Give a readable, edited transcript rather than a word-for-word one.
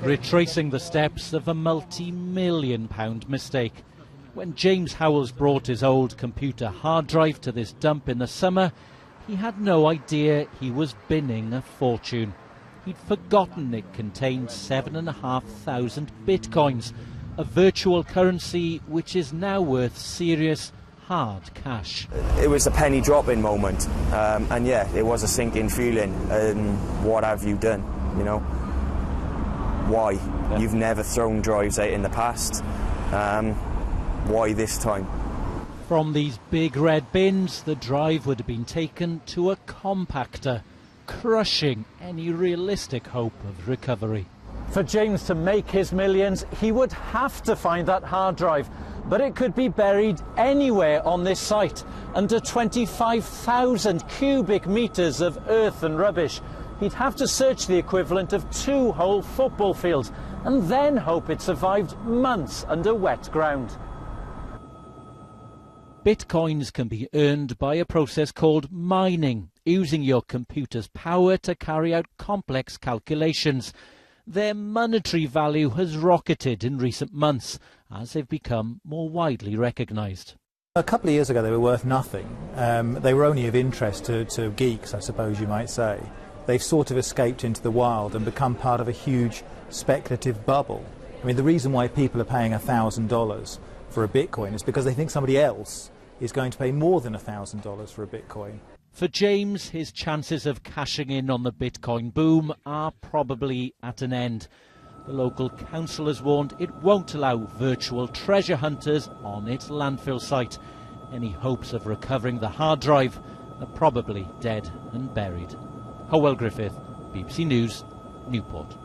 Retracing the steps of a multi-million-pound mistake. When James Howells brought his old computer hard drive to this dump in the summer, he had no idea he was binning a fortune. He'd forgotten it contained 7,500 bitcoins, a virtual currency which is now worth serious hard cash. It was a penny dropping moment, and yeah, it was a sinking feeling. What have you done, you know? Why? Yeah. You've never thrown drives out in the past. Why this time? From these big red bins, the drive would have been taken to a compactor, crushing any realistic hope of recovery. For James to make his millions, he would have to find that hard drive, but it could be buried anywhere on this site, under 25,000 cubic metres of earth and rubbish. He'd have to search the equivalent of 2 whole football fields, and then hope it survived months under wet ground. Bitcoins can be earned by a process called mining, using your computer's power to carry out complex calculations. Their monetary value has rocketed in recent months as they've become more widely recognised. A couple of years ago they were worth nothing. They were only of interest to geeks, I suppose you might say. They've sort of escaped into the wild and become part of a huge speculative bubble. I mean, the reason why people are paying $1,000 for a Bitcoin is because they think somebody else is going to pay more than $1,000 for a Bitcoin. For James, his chances of cashing in on the Bitcoin boom are probably at an end. The local council has warned it won't allow virtual treasure hunters on its landfill site. Any hopes of recovering the hard drive are probably dead and buried. Hywel Griffith, BBC News, Newport.